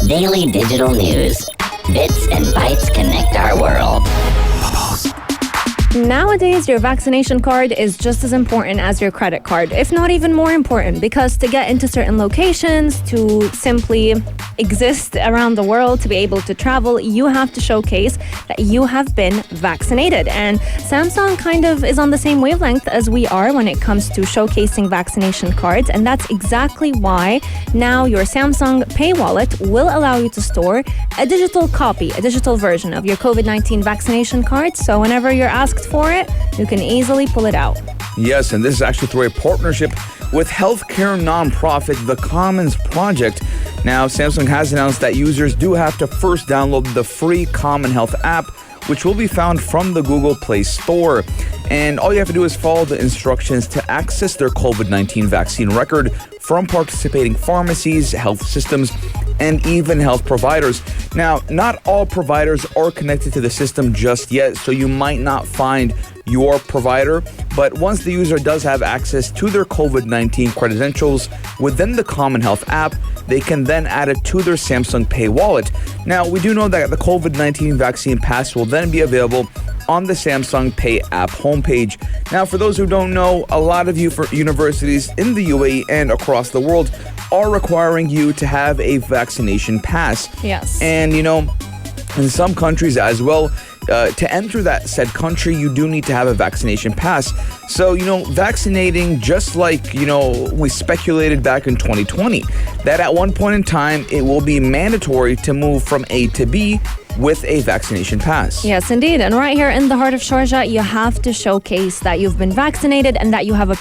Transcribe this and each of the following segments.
Daily digital news. Bits and bytes connect our world. Nowadays, your vaccination card is just as important as your credit card, if not even more important, because to get into certain locations, to simply exist around the world, to be able to travel, you have to showcase that you have been vaccinated. And Samsung kind of is on the same wavelength as we are when it comes to showcasing vaccination cards. And that's exactly why now your Samsung Pay wallet will allow you to store a digital copy, a digital version of your COVID-19 vaccination card. So whenever you're asked for it, you can easily pull it out. Yes, and this is actually through a partnership with healthcare nonprofit The Commons Project. Now, Samsung has announced that users do have to first download the free Common Health app, which will be found from the Google Play Store. And all you have to do is follow the instructions to access their COVID-19 vaccine record from participating pharmacies, health systems, and even health providers. Now, not all providers are connected to the system just yet, so you might not find your provider. But once the user does have access to their COVID-19 credentials within the Common Health app, they can then add it to their Samsung Pay wallet. Now, we do know that the COVID-19 vaccine pass will then be available on the Samsung Pay app homepage. Now, for those who don't know, a lot of universities in the UAE and across the world are requiring you to have a vaccination pass. Yes. And, in some countries as well, to enter that said country, you do need to have a vaccination pass. So, vaccinating, just like, we speculated back in 2020, that at one point in time, it will be mandatory to move from A to B with a vaccination pass. Yes, indeed. And right here in the heart of Sharjah, you have to showcase that you've been vaccinated and that you have a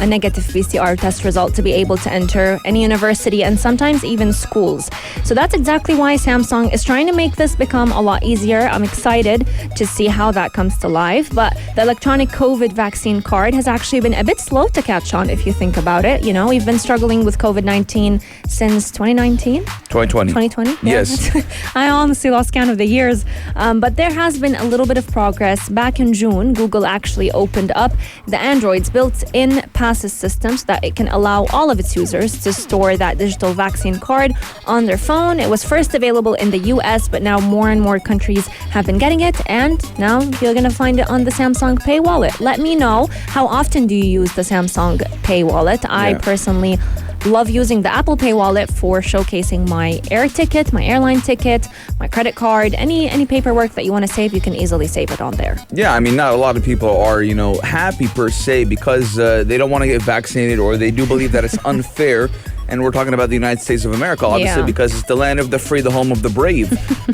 negative PCR test result to be able to enter any university and sometimes even schools. So that's exactly why Samsung is trying to make this become a lot easier. I'm excited to see how that comes to life. But the electronic COVID vaccine card has actually been a bit slow to catch on if you think about it. We've been struggling with COVID-19 since 2019? 2020. 2020? Yeah. Yes. I honestly lost count of the years. But there has been a little bit of progress. Back in June, Google actually opened up the Android's built-in passes system so that it can allow all of its users to store that digital vaccine card on their phone. It was first available in the US, but now more and more countries have been getting it. And now you're going to find it on the Samsung Pay wallet. Let me know, how often do you use the Samsung Pay wallet? I personally love using the Apple Pay wallet for showcasing my air ticket, my airline ticket, my credit card, any paperwork that you want to save, you can easily save it on there. Yeah, not a lot of people are, happy per se because they don't want to get vaccinated, or they do believe that it's unfair. And we're talking about the United States of America, obviously, because it's the land of the free, the home of the brave,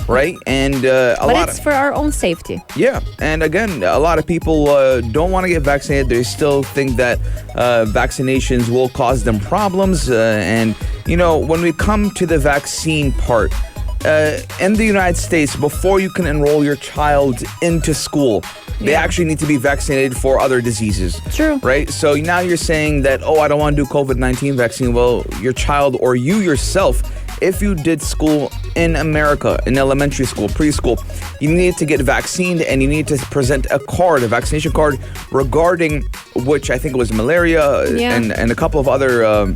right? And but it's for our own safety. Yeah, and again, a lot of people don't want to get vaccinated. They still think that vaccinations will cause them problems. And when we come to the vaccine part, in the United States, before you can enroll your child into school, they actually need to be vaccinated for other diseases. True. Right? So now you're saying that, I don't want to do COVID-19 vaccine. Well, your child or you yourself, if you did school in America, in elementary school, preschool, you needed to get vaccinated and you need to present a vaccination card regarding which I think it was malaria and a couple of other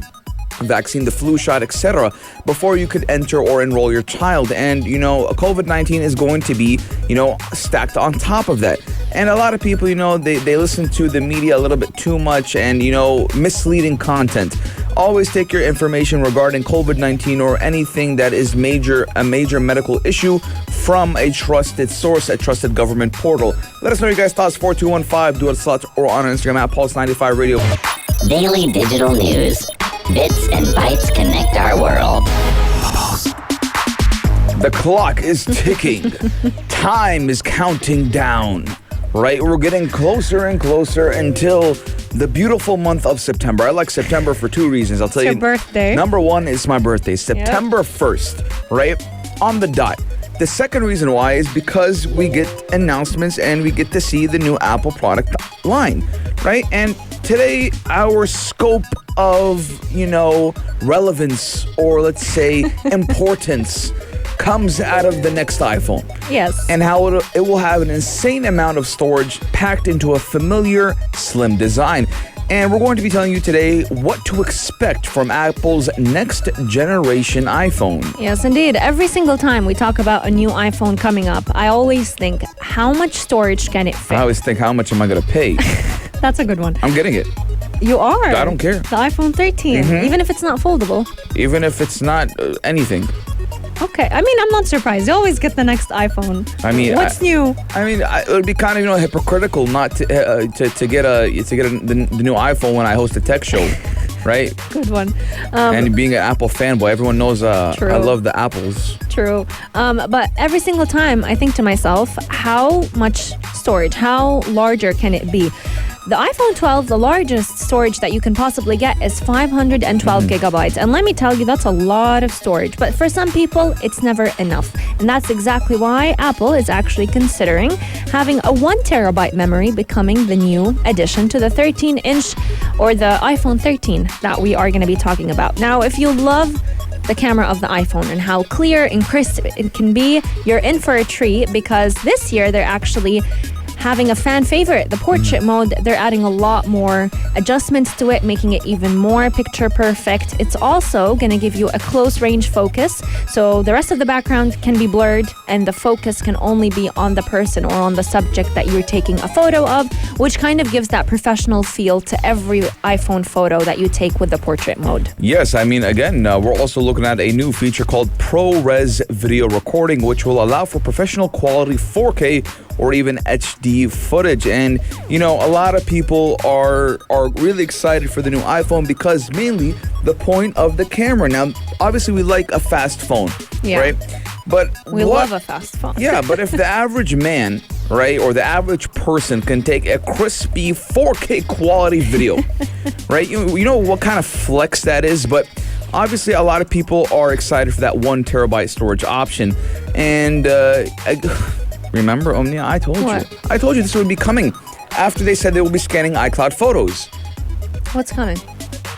vaccine, the flu shot, etc., before you could enter or enroll your child. And, COVID-19 is going to be, stacked on top of that. And a lot of people, they listen to the media a little bit too much and, misleading content. Always take your information regarding COVID-19 or anything that is a major medical issue from a trusted source, a trusted government portal. Let us know your guys' thoughts, 4215, do it slot, or on our Instagram at Pulse95 Radio. Daily digital news. Bits and bytes connect our world. The clock is ticking. Time is counting down. Right? We're getting closer and closer until the beautiful month of September. I like September for two reasons. I'll tell you. It's your birthday. Number one is my birthday, September 1st, right? On the dot. The second reason why is because we get announcements and we get to see the new Apple product line, right? And today, our scope of, relevance, or let's say importance, comes out of the next iPhone. Yes. And how it will have an insane amount of storage packed into a familiar, slim design. And we're going to be telling you today what to expect from Apple's next generation iPhone. Yes, indeed. Every single time we talk about a new iPhone coming up, I always think, how much storage can it fit? I always think, how much am I going to pay? That's a good one. I'm getting it. You are? I don't care. The iPhone 13, even if it's not foldable. Even if it's not anything. Okay, I mean, I'm not surprised. You always get the next iPhone. I mean, what's new? I mean, it would be kind of hypocritical not to get the new iPhone when I host a tech show, right? Good one. And being an Apple fanboy, everyone knows True. I love the apples. True. But every single time I think to myself, how much storage, how larger can it be? The iPhone 12, the largest storage that you can possibly get is 512 gigabytes. And let me tell you, that's a lot of storage. But for some people, it's never enough. And that's exactly why Apple is actually considering having a 1 terabyte memory becoming the new addition to the 13-inch or the iPhone 13 that we are going to be talking about. Now, if you love the camera of the iPhone and how clear and crisp it can be, you're in for a treat, because this year they're actually having a fan favorite, the portrait mode. They're adding a lot more adjustments to it, making it even more picture perfect. It's also going to give you a close range focus, so the rest of the background can be blurred and the focus can only be on the person or on the subject that you're taking a photo of, which kind of gives that professional feel to every iPhone photo that you take with the portrait mode. Yes, I mean, again, we're also looking at a new feature called ProRes video recording, which will allow for professional quality 4K or even HD footage. And, a lot of people are really excited for the new iPhone because mainly the point of the camera. Now, obviously, we like a fast phone, right? But we love a fast phone. Yeah, but if the average man, right, or the average person can take a crispy 4K quality video, right? You know what kind of flex that is, but obviously a lot of people are excited for that 1 terabyte storage option. And remember, Omnia, I told you this would be coming after they said they will be scanning iCloud photos. What's coming?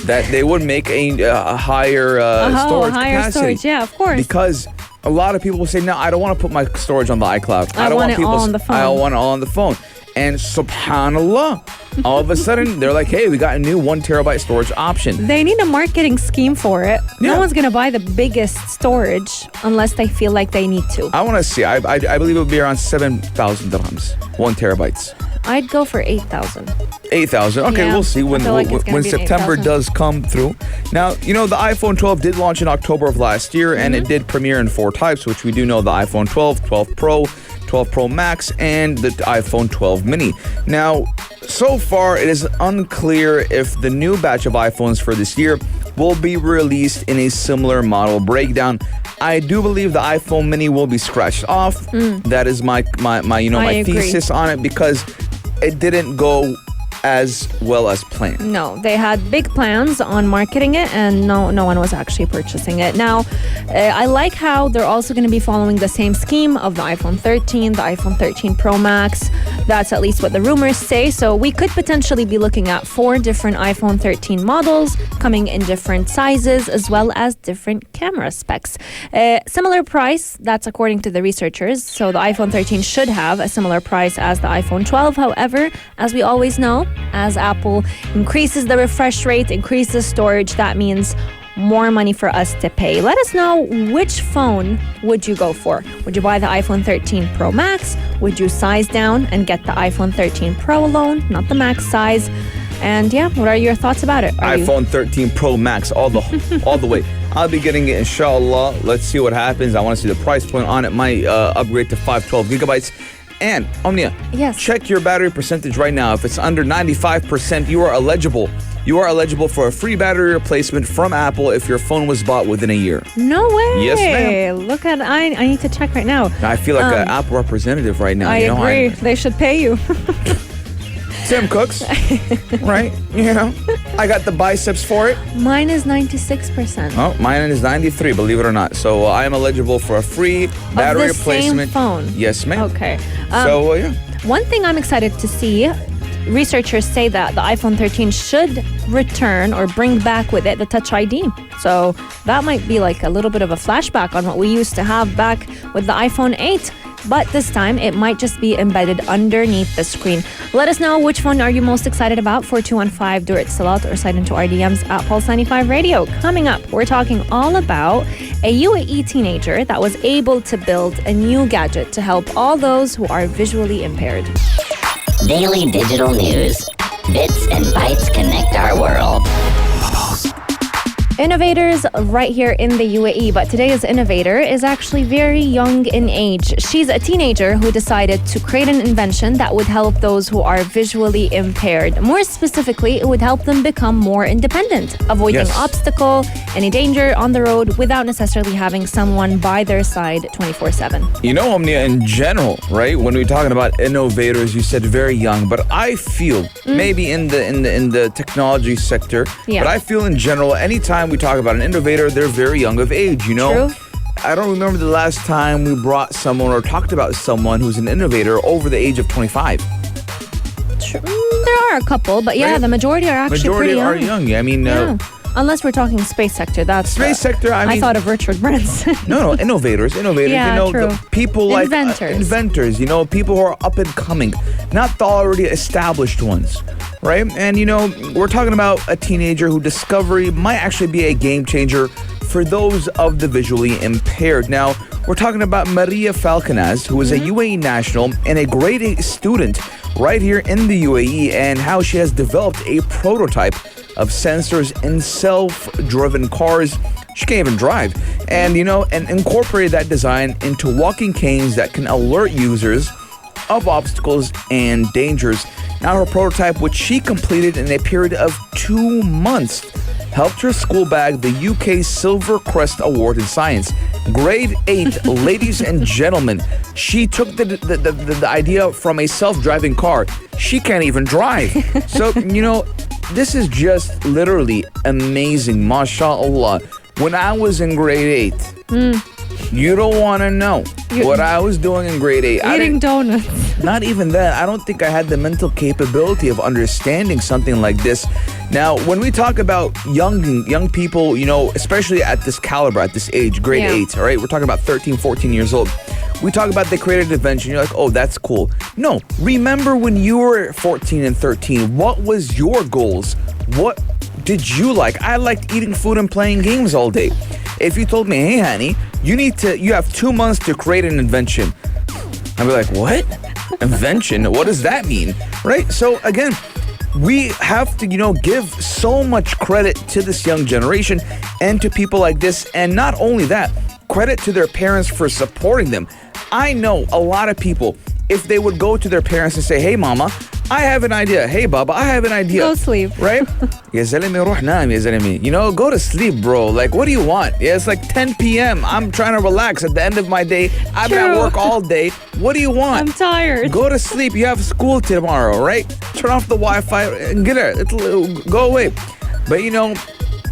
That they would make a higher storage capacity. Storage, yeah, of course. Because a lot of people will say, no, I don't want to put my storage on the iCloud. I want it all on the phone. I want it all on the phone. And subhanAllah, all of a sudden, they're like, hey, we got a new 1 terabyte storage option. They need a marketing scheme for it. Yeah. No one's going to buy the biggest storage unless they feel like they need to. I want to see. I believe it would be around 7,000 dirhams, 1 terabytes. I'd go for 8,000. 8,000. Okay, Yeah, we'll see when September 8,000. does come through. Now, the iPhone 12 did launch in October of last year, and it did premiere in 4 types, which we do know: the iPhone 12, 12 Pro, 12 Pro Max, and the iPhone 12 mini. Now, so far, it is unclear if the new batch of iPhones for this year will be released in a similar model breakdown. I do believe the iPhone mini will be scratched off. That is my thesis on it, because it didn't go as well as planned. No, they had big plans on marketing it, and no one was actually purchasing it. Now, I like how they're also going to be following the same scheme of the iPhone 13, the iPhone 13 Pro Max. That's at least what the rumors say. So we could potentially be looking at 4 different iPhone 13 models coming in different sizes as well as different camera specs. Similar price, that's according to the researchers. So the iPhone 13 should have a similar price as the iPhone 12. However, as we always know, as Apple increases the refresh rate, increases storage, that means more money for us to pay. Let us know, which phone would you go for? Would you buy the iPhone 13 Pro Max? Would you size down and get the iPhone 13 Pro alone, not the Max size? And what are your thoughts about it? iPhone 13 Pro Max all the way. I'll be getting it, inshallah. Let's see what happens. I want to see the price point on it. Might upgrade to 512 gigabytes. And, Omnia, check your battery percentage right now. If it's under 95%, you are eligible. You are eligible for a free battery replacement from Apple if your phone was bought within a year. No way. Yes, ma'am. Look at, I need to check right now. I feel like an Apple representative right now. I agree. They should pay you. Tim Cooks, right? I got the biceps for it. Mine is 96%. Oh, mine is 93, believe it or not. So I am eligible for a free battery of the replacement. Same phone. Yes, ma'am. Okay. One thing I'm excited to see, researchers say that the iPhone 13 should return or bring back with it the Touch ID. So that might be like a little bit of a flashback on what we used to have back with the iPhone 8. but this time it might just be embedded underneath the screen. Let us know which one are you most excited about. 4215 Dur Salat or slide into our DMs at Pulse 95 Radio. Coming up, we're talking all about a UAE teenager that was able to build a new gadget to help all those who are visually impaired. Daily digital news. Bits and bytes connect our world. Innovators right here in the UAE, but today's innovator is actually very young in age. She's a teenager who decided to create an invention that would help those who are visually impaired. More specifically, it would help them become more independent, avoiding obstacle, any danger on the road without necessarily having someone by their side 24/7. You know, Omnia, in general, right? When we're talking about innovators, you said very young, but I feel maybe in the technology sector, but I feel in general, anytime we talk about an innovator, they're very young of age, you know? True. I don't remember the last time we brought someone or talked about someone who's an innovator over the age of 25. There are a couple, but yeah, Right? the majority are actually pretty young. Are young. I mean, Unless we're talking space sector, that's space sector, I mean... I thought of Richard Branson. No, innovators, Yeah, you know, true. the people like inventors, you know, people who are up and coming, not the already established ones, right? And, you know, we're talking about a teenager who discovery might actually be a game changer for those of the visually impaired. Now, we're talking about Maria Falconaz, who is a UAE national and a grade 8 student right here in the UAE, and how she has developed a prototype of sensors in self-driven cars. She can't even drive. And, you know, and incorporated that design into walking canes that can alert users of obstacles and dangers. Now her prototype, which she completed in a period of 2 months, helped her school bag the UK Silver Crest Award in Science. Grade 8, ladies and gentlemen, she took the idea from a self-driving car. She can't even drive. So, you know, this is just literally amazing, mashallah. When I was in grade 8, you don't want to know what I was doing in grade 8. Eating donuts. Not even that. I don't think I had the mental capability of understanding something like this. Now, when we talk about young people, you know, especially at this caliber, at this age, grade 8, all right? We're talking about 13, 14 years old. We talk about they created an invention. You're like, oh, that's cool. No, remember when you were 14 and 13, what was your goals? What did you like? I liked eating food and playing games all day. If you told me, hey, honey, you have 2 months to create an invention, I'd be like, what? Invention? What does that mean? Right? So again, we have to, you know, give so much credit to this young generation and to people like this. And not only that, credit to their parents for supporting them. I know a lot of people, if they would go to their parents and say, hey, mama, I have an idea. Hey, Baba, I have an idea. Go sleep. Right? Ya zalimi, ruh naam, ya zalimi. You know, go to sleep, bro. Like, what do you want? Yeah, it's like 10 p.m. I'm trying to relax at the end of my day. I've been at work all day. What do you want? I'm tired. Go to sleep. You have school tomorrow, right? Turn off the Wi-Fi and get it. It'll go away. But, you know,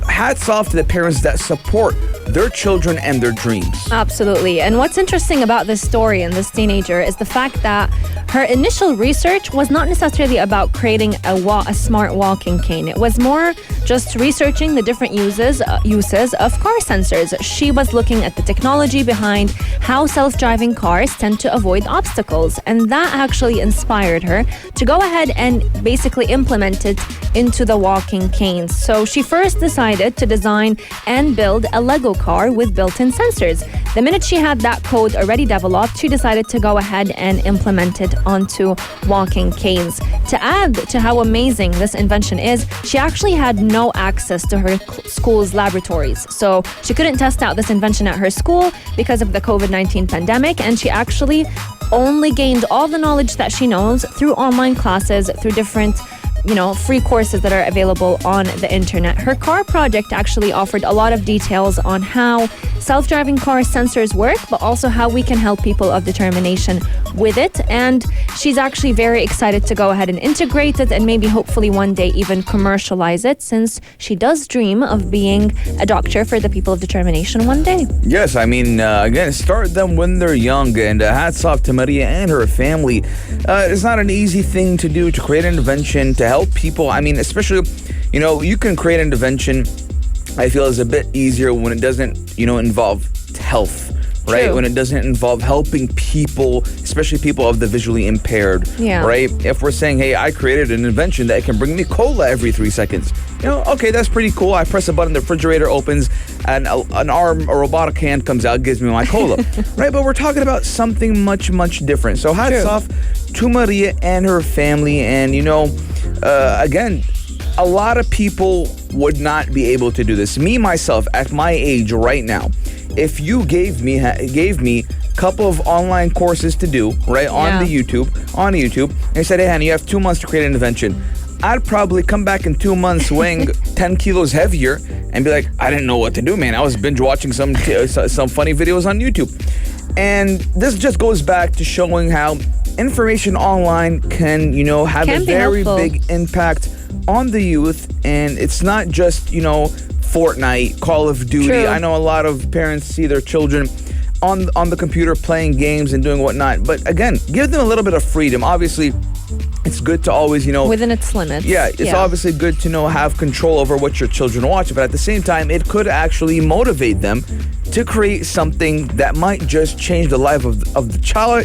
hats off to the parents that support their children and their dreams. Absolutely. And what's interesting about this story and this teenager is the fact that her initial research was not necessarily about creating a smart walking cane. It was more just researching the different uses of car sensors. She was looking at the technology behind how self-driving cars tend to avoid obstacles. And that actually inspired her to go ahead and basically implement it into the walking canes. So she first decided to design and build a Lego car with built-in sensors. The minute she had that code already developed, she decided to go ahead and implement it onto walking canes. To add to how amazing this invention is, she actually had no access to her school's laboratories. So she couldn't test out this invention at her school because of the COVID-19 pandemic, and she actually only gained all the knowledge that she knows through online classes, through different free courses that are available on the internet. Her car project actually offered a lot of details on how self-driving car sensors work, but also how we can help people of determination with it. And she's actually very excited to go ahead and integrate it and maybe hopefully one day even commercialize it, since she does dream of being a doctor for the people of determination one day. Yes, I mean, again, start them when they're young, and hats off to Maria and her family. It's not an easy thing to do, to create an invention, to help people. I mean, especially, you can create an invention, I feel, is a bit easier when it doesn't, involve health, right? True. When it doesn't involve helping people, especially people of the visually impaired, Yeah. right? If we're saying, hey, I created an invention that can bring me cola every 3 seconds, okay, that's pretty cool. I press a button, the refrigerator opens, and an arm, a robotic hand comes out, gives me my cola, right? But we're talking about something much, much different. So hats True. off to Maria and her family, and again, a lot of people would not be able to do this. Me, myself, at my age right now, if you gave me a couple of online courses to do, right, on YouTube, and you said, hey, honey, you have 2 months to create an invention, I'd probably come back in 2 months weighing 10 kilos heavier and be like, I didn't know what to do, man. I was binge watching some funny videos on YouTube. And this just goes back to showing how information online can have a very big impact on the youth. And it's not just, Fortnite, Call of Duty. True. I know a lot of parents see their children on the computer playing games and doing whatnot. But again, give them a little bit of freedom. Obviously, it's good to always, within its limits. Yeah, it's obviously good to have control over what your children watch, but at the same time, it could actually motivate them to create something that might just change the life of the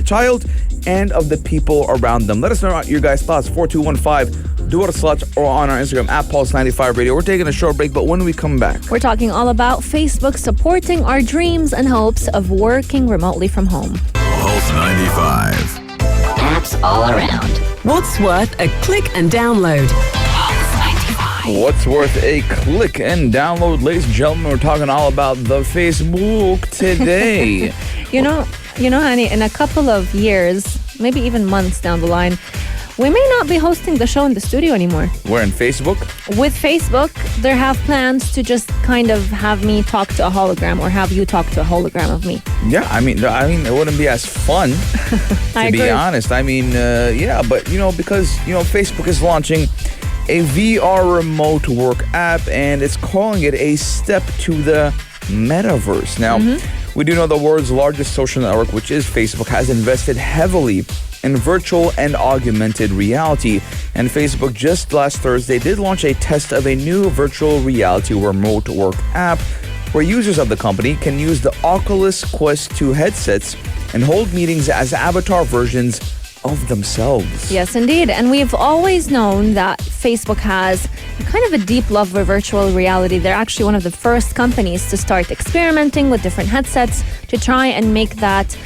child and of the people around them. Let us know your guys' thoughts, 4215, do it slots or on our Instagram, @Pulse95 Radio. We're taking a short break, but when we come back, We're talking all about Facebook supporting our dreams and hopes of working remotely from home. Pulse 95. Apps all around. What's worth a click and download? what's worth a click and download, ladies and gentlemen? We're talking all about the Facebook today. You know, honey, in a couple of years, maybe even months down the line, we may not be hosting the show in the studio anymore. We're in Facebook. With Facebook, they have plans to just kind of have me talk to a hologram or have you talk to a hologram of me. Yeah, I mean, it wouldn't be as fun, I to be agree. honest. I mean, yeah, but, because, Facebook is launching a VR remote work app, and it's calling it a step to the Metaverse. Now, we do know the world's largest social network, which is Facebook, has invested heavily in virtual and augmented reality. And Facebook just last Thursday did launch a test of a new virtual reality remote work app where users of the company can use the Oculus Quest 2 headsets and hold meetings as avatar versions of themselves. Yes, indeed. And we've always known that Facebook has kind of a deep love for virtual reality. They're actually one of the first companies to start experimenting with different headsets to try and make that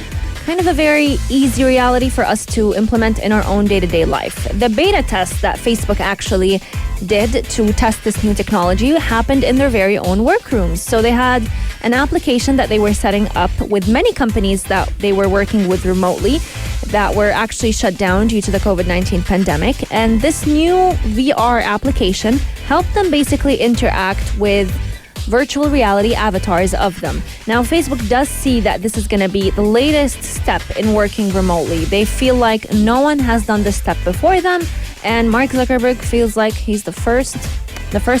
kind of a very easy reality for us to implement in our own day-to-day life. The beta test that Facebook actually did to test this new technology happened in their very own workrooms. So they had an application that they were setting up with many companies that they were working with remotely that were actually shut down due to the COVID-19 pandemic. And this new VR application helped them basically interact with virtual reality avatars of them. Now, Facebook does see that this is going to be the latest step in working remotely. They feel like no one has done this step before them, and Mark Zuckerberg feels like he's the first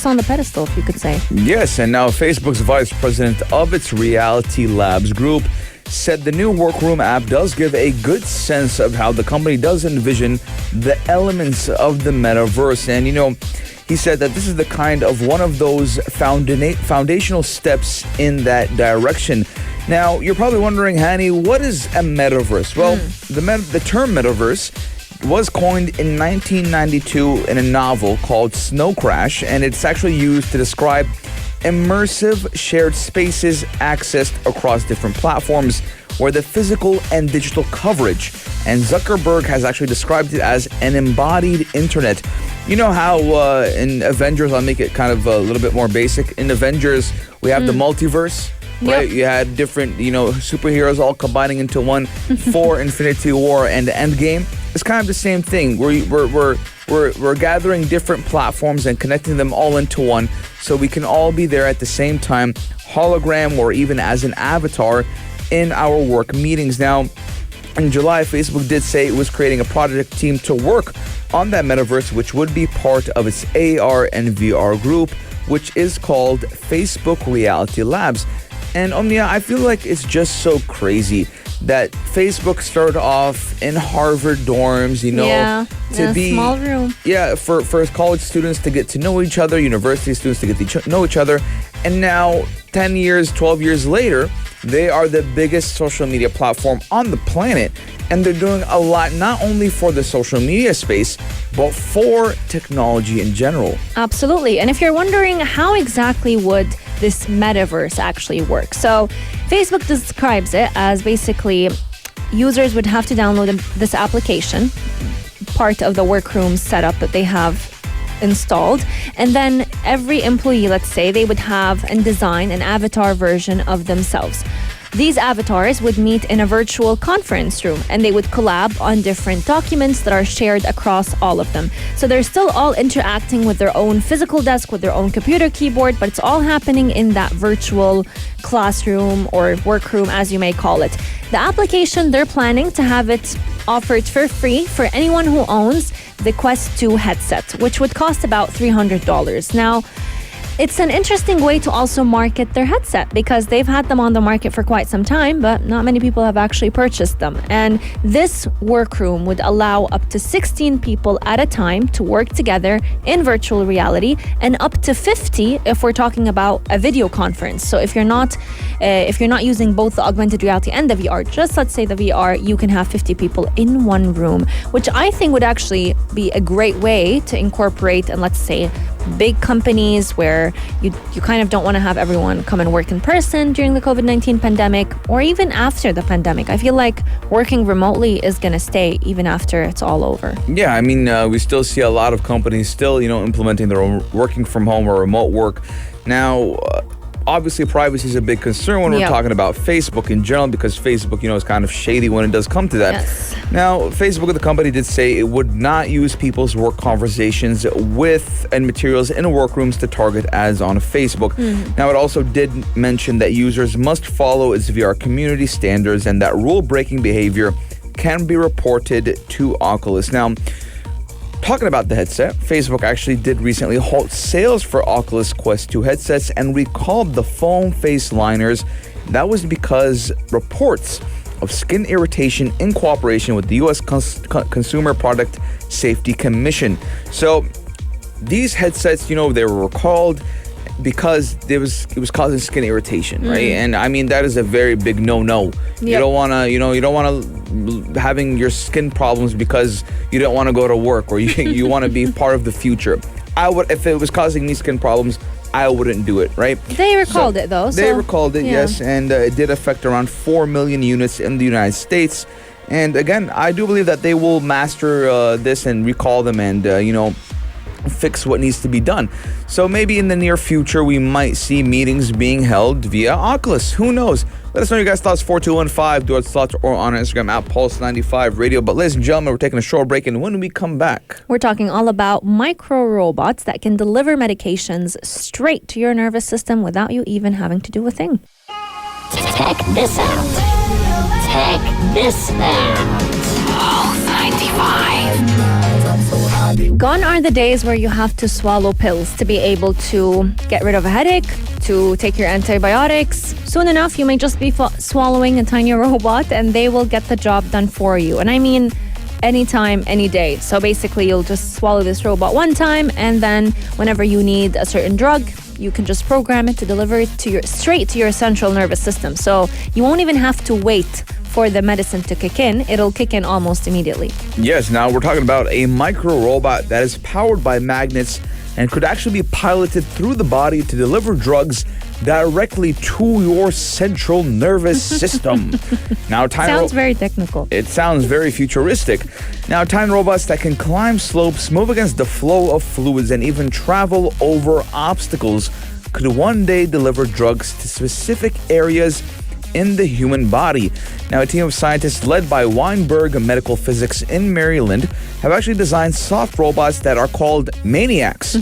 on the pedestal, if you could say. Yes, and now Facebook's vice president of its Reality Labs group said the new Workroom app does give a good sense of how the company does envision the elements of the metaverse. And, he said that this is the kind of one of those foundational steps in that direction. Now, you're probably wondering, Hani, what is a metaverse? Well, the term metaverse was coined in 1992 in a novel called Snow Crash, and it's actually used to describe immersive shared spaces accessed across different platforms where the physical and digital coverage. And Zuckerberg has actually described it as an embodied internet. You know how in Avengers, I'll make it kind of a little bit more basic. In Avengers, we have the multiverse, right? Yep. You had different, superheroes all combining into one for Infinity War and Endgame. It's kind of the same thing. We're gathering different platforms and connecting them all into one so we can all be there at the same time, hologram or even as an avatar in our work meetings. Now, in July, Facebook did say it was creating a project team to work on that metaverse, which would be part of its AR and VR group, which is called Facebook Reality Labs. And Omnia, I feel like it's just so crazy that Facebook started off in Harvard dorms, to be small room. Yeah, for college students to get to know each other, university students to get to know each other, And now, 10 years, 12 years later, they are the biggest social media platform on the planet. And they're doing a lot, not only for the social media space, but for technology in general. Absolutely. And if you're wondering how exactly would this metaverse actually work, so Facebook describes it as basically users would have to download this application, part of the workroom setup that they have installed, and then every employee, let's say, they would have and design an avatar version of themselves. These avatars would meet in a virtual conference room and they would collab on different documents that are shared across all of them. So they're still all interacting with their own physical desk, with their own computer keyboard, but it's all happening in that virtual classroom or workroom, as you may call it. The application, they're planning to have it offered for free for anyone who owns the Quest 2 headset, which would cost about $300. Now, it's an interesting way to also market their headset because they've had them on the market for quite some time, but not many people have actually purchased them. And this workroom would allow up to 16 people at a time to work together in virtual reality, and up to 50 if we're talking about a video conference. So if you're not using both the augmented reality and the VR, just let's say the VR, you can have 50 people in one room, which I think would actually be a great way to incorporate, and let's say big companies where you kind of don't want to have everyone come and work in person during the COVID-19 pandemic, or even after the pandemic. I feel like working remotely is going to stay even after it's all over. Yeah, I mean, we still see a lot of companies still, implementing their own working from home or remote work. Now, obviously, privacy is a big concern when we're talking about Facebook in general, because Facebook, is kind of shady when it does come to that. Yes. Now, Facebook, the company, did say it would not use people's work conversations and materials in workrooms to target ads on Facebook. Now, it also did mention that users must follow its VR community standards and that rule-breaking behavior can be reported to Oculus. Now, talking about the headset, Facebook actually did recently halt sales for Oculus Quest 2 headsets and recalled the foam face liners. That was because reports of skin irritation in cooperation with the U.S. Consumer Product Safety Commission. So these headsets, they were recalled because it was causing skin irritation, right? And I mean, that is a very big no-no. You don't want to, having your skin problems because you don't want to go to work, or you want to be part of the future. If it was causing me skin problems, I wouldn't do it, right? They recalled it though. They recalled it, yes, and it did affect around 4 million units in the United States. And again, I do believe that they will master this and recall them and, fix what needs to be done. So maybe in the near future, we might see meetings being held via Oculus. Who knows? Let us know your guys' thoughts, 4215, do its thoughts, or on Instagram at Pulse95 Radio. But ladies and gentlemen, we're taking a short break, and when we come back, we're talking all about micro robots that can deliver medications straight to your nervous system without you even having to do a thing. Check this out. Check this out. Pulse 95. Gone are the days where you have to swallow pills to be able to get rid of a headache, to take your antibiotics. Soon enough, you may just be swallowing a tiny robot and they will get the job done for you. And I mean, anytime, any day. So basically, you'll just swallow this robot one time, and then whenever you need a certain drug, you can just program it to deliver it straight to your central nervous system. So you won't even have to wait for the medicine to kick in. It'll kick in almost immediately. Yes, now we're talking about a micro robot that is powered by magnets and could actually be piloted through the body to deliver drugs directly to your central nervous system. Now, sounds very technical. It sounds very futuristic. Now, tiny robots that can climb slopes, move against the flow of fluids, and even travel over obstacles could one day deliver drugs to specific areas in the human body. Now, a team of scientists led by Weinberg Medical Physics in Maryland have actually designed soft robots that are called maniacs,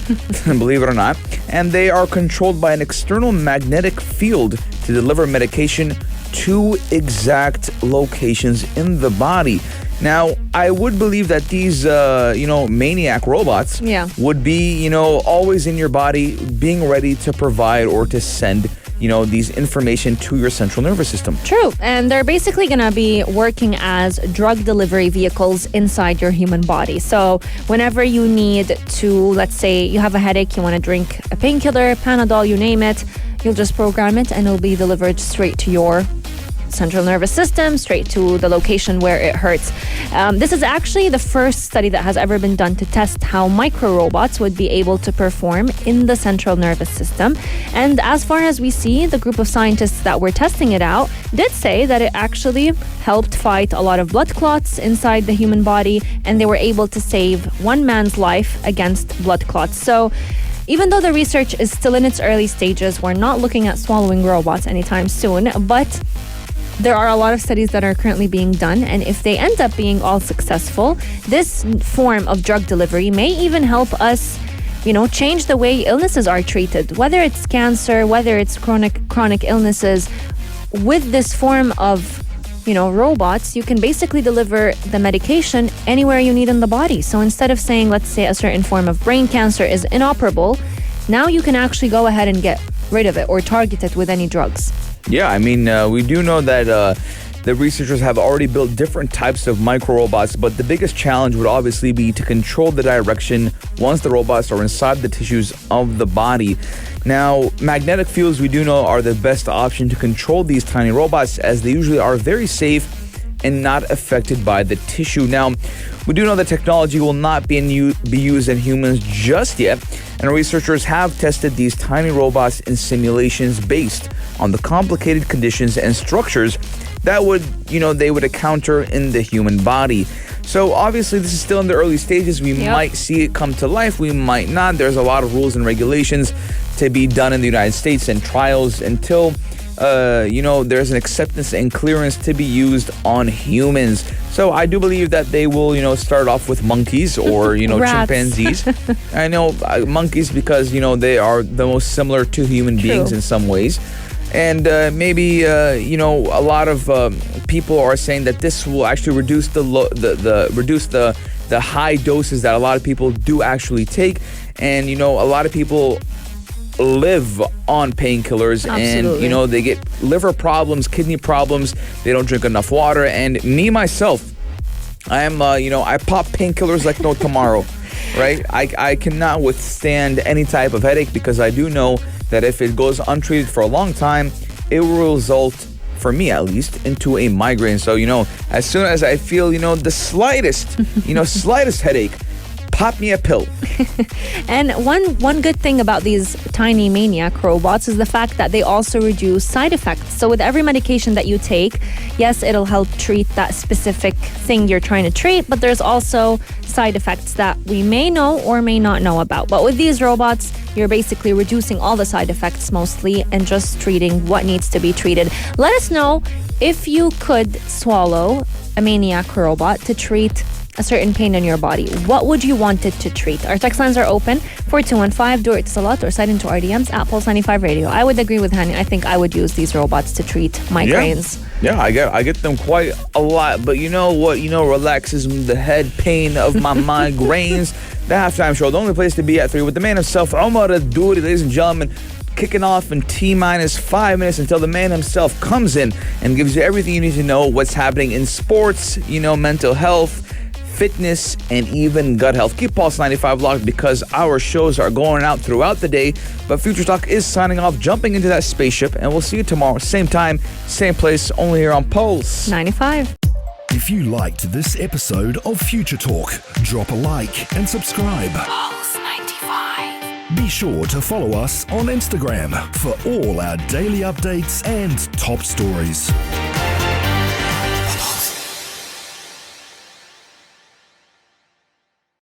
believe it or not, and they are controlled by an external magnetic field to deliver medication to exact locations in the body. Now, I would believe that these, maniac robots would be, always in your body, being ready to provide or to send these information to your central nervous system. True. And they're basically going to be working as drug delivery vehicles inside your human body. So whenever you need to, let's say you have a headache, you want to drink a painkiller, Panadol, you name it, You'll just program it and it'll be delivered straight to your central nervous system, straight to the location where it hurts. This is actually the first study that has ever been done to test how micro robots would be able to perform in the central nervous system. And as far as we see, the group of scientists that were testing it out did say that it actually helped fight a lot of blood clots inside the human body, and they were able to save one man's life against blood clots. So even though the research is still in its early stages, we're not looking at swallowing robots anytime soon, but there are a lot of studies that are currently being done, and if they end up being all successful, this form of drug delivery may even help us, change the way illnesses are treated, whether it's cancer, whether it's chronic illnesses. With this form of robots, you can basically deliver the medication anywhere you need in the body. So instead of saying, let's say, a certain form of brain cancer is inoperable, now you can actually go ahead and get rid of it or target it with any drugs. Yeah, I mean, we do know that the researchers have already built different types of micro robots, but the biggest challenge would obviously be to control the direction once the robots are inside the tissues of the body. Now, magnetic fields, we do know, are the best option to control these tiny robots, as they usually are very safe and not affected by the tissue. Now, we do know that technology will not be used in humans just yet, and researchers have tested these tiny robots in simulations based on the complicated conditions and structures that they would encounter in the human body. So obviously this is still in the early stages. We might see it come to life, we might not. There's a lot of rules and regulations to be done in the United States and trials until there's an acceptance and clearance to be used on humans. So I do believe that they will, start off with monkeys or, chimpanzees. I know monkeys because, they are the most similar to human beings in some ways. And maybe, a lot of people are saying that this will actually reduce the high doses that a lot of people do actually take. And, a lot of people live on painkillers. Absolutely. And they get liver problems, kidney problems, they don't drink enough water. And me myself, I am I pop painkillers like no tomorrow. Right? I cannot withstand any type of headache because I do know that if it goes untreated for a long time, it will result, for me at least, into a migraine. So as soon as I feel the slightest slightest headache, pop me a pill. And one good thing about these tiny maniac robots is the fact that they also reduce side effects. So with every medication that you take, yes, it'll help treat that specific thing you're trying to treat, but there's also side effects that we may know or may not know about. But with these robots, you're basically reducing all the side effects mostly and just treating what needs to be treated. Let us know if you could swallow a maniac robot to treat a certain pain in your body. What would you want it to treat? Our text lines are open, 4215, do it Salat, or slide into our DMs at Pulse 95 Radio. I would agree with Hani. I think I would use these robots to treat migraines. Yeah, I get them quite a lot. But you know what? Relaxes the head pain of my migraines. The Halftime Show, the only place to be at 3 with the man himself, Omar Adouri, ladies and gentlemen. Kicking off in T-minus 5 minutes until the man himself comes in and gives you everything you need to know what's happening in sports, mental health, fitness, and even gut health. Keep Pulse 95 locked because our shows are going out throughout the day. But Future Talk is signing off, jumping into that spaceship, and we'll see you tomorrow, same time, same place, only here on Pulse 95. If you liked this episode of Future Talk, drop a like and subscribe. Pulse 95. Be sure to follow us on Instagram for all our daily updates and top stories.